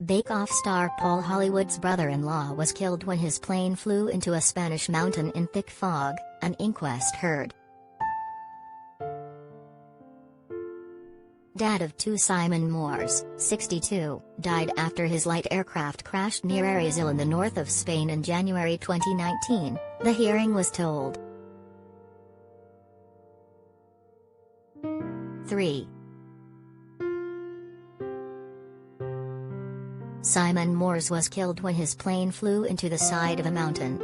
Bake Off star Paul Hollywood's brother-in-law was killed when his plane flew into a Spanish mountain in thick fog, an inquest heard. Dad of two Simon Moores, 62, died after his light aircraft crashed near Errezil in the north of Spain in January 2019, the hearing was told. 3. Simon Moores was killed when his plane flew into the side of a mountain.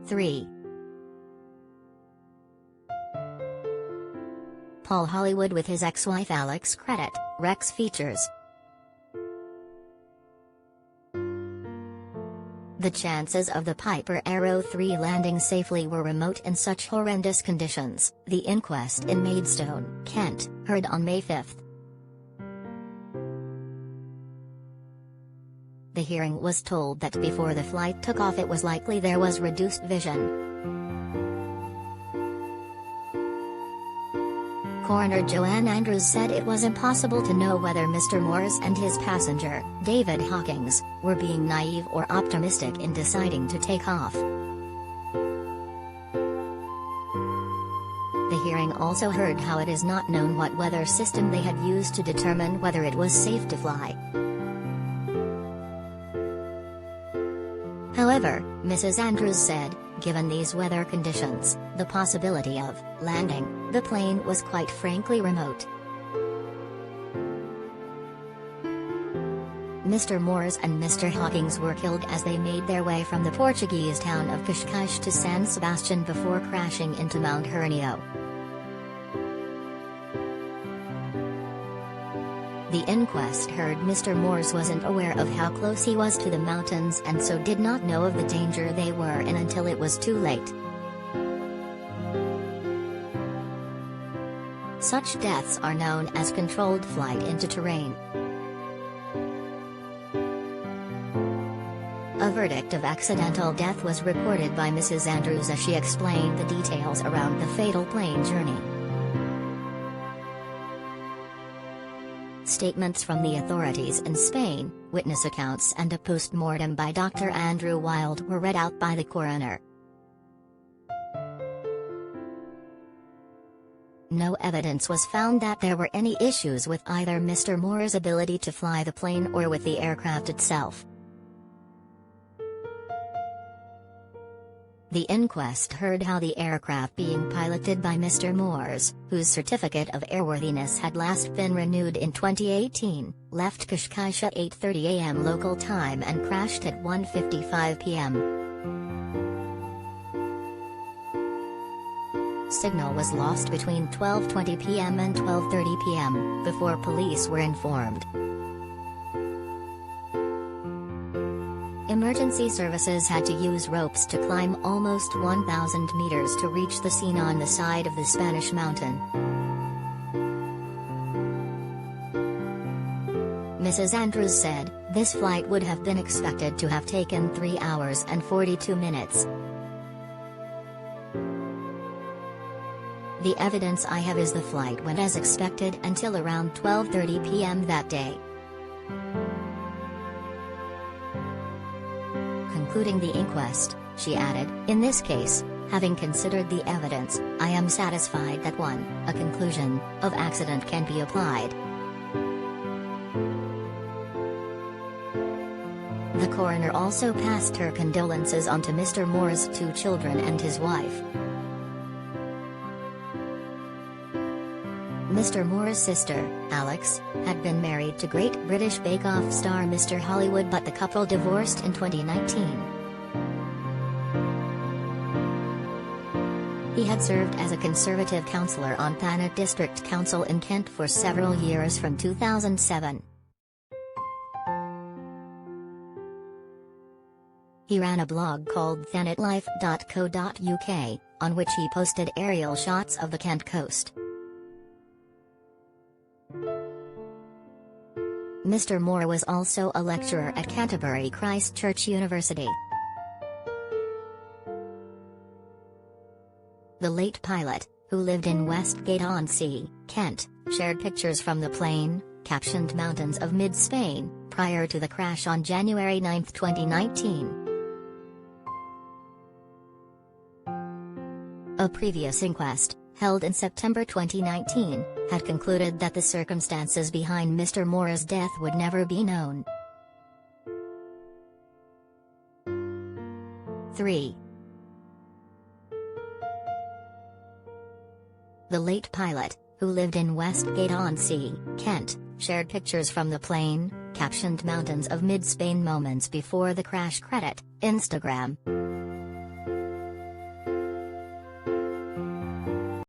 3. Paul Hollywood with his ex-wife AlexCredit, Rex features. The chances of the Piper Arrow 3 landing safely were remote in such horrendous conditions, the inquest in Maidstone, Kent, heard on May 5. The hearing was told that before the flight took off it was likely there was reduced vision. Coroner Joanne Andrews said it was impossible to know whether Mr. Moores and his passenger, David Hawkins, were being naive or optimistic in deciding to take off. The hearing also heard how it is not known what weather system they had used to determine whether it was safe to fly. However, Mrs. Andrews said, given these weather conditions, the possibility of landing the plane was quite frankly remote. Mr. Moores and Mr. Hawkins were killed as they made their way from the Portuguese town of Cascais to San Sebastian before crashing into Mount Horrendous. The inquest heard Mr. Moores wasn't aware of how close he was to the mountains and so did not know of the danger they were in until it was too late. Such deaths are known as controlled flight into terrain. A verdict of accidental death was reported by Mrs. Andrews as she explained the details around the fatal plane journey. Statements from the authorities in Spain, witness accounts and a post-mortem by Dr. Andrew Wild were read out by the coroner. No evidence was found that there were any issues with either Mr. Moore's ability to fly the plane or with the aircraft itself. The inquest heard how the aircraft being piloted by Mr. Moores, whose certificate of airworthiness had last been renewed in 2018, left Cascais at 8:30 a.m. local time and crashed at 1:55 p.m. Signal was lost between 12:20 p.m. and 12:30 p.m., before police were informed. Emergency services had to use ropes to climb almost 1,000 meters to reach the scene on the side of the Spanish mountain. Mrs. Andrews said, this flight would have been expected to have taken 3 hours and 42 minutes. The evidence I have is the flight went as expected until around 12:30 p.m. that day. Concluding the inquest, she added, in this case, having considered the evidence, I am satisfied that a conclusion of accident can be applied. The coroner also passed her condolences on to Mr. Moore's 2 children and his wife. Mr. Moore's sister, Alex, had been married to Great British Bake Off star Mr. Hollywood, but the couple divorced in 2019. He had served as a Conservative councillor on Thanet District Council in Kent for several years from 2007. He ran a blog called thanetlife.co.uk, on which he posted aerial shots of the Kent coast. Mr. Moore was also a lecturer at Canterbury Christ Church University. The late pilot, who lived in Westgate-on-Sea, Kent, shared pictures from the plane, captioned Mountains of Mid-Spain, prior to the crash on January 9, 2019. A previous inquest, held in September 2019, had concluded that the circumstances behind Mr. Moore's death would never be known. 3. The late pilot, who lived in Westgate-on-Sea, Kent, shared pictures from the plane, captioned Mountains of Mid-Spain moments before the crash. Instagram.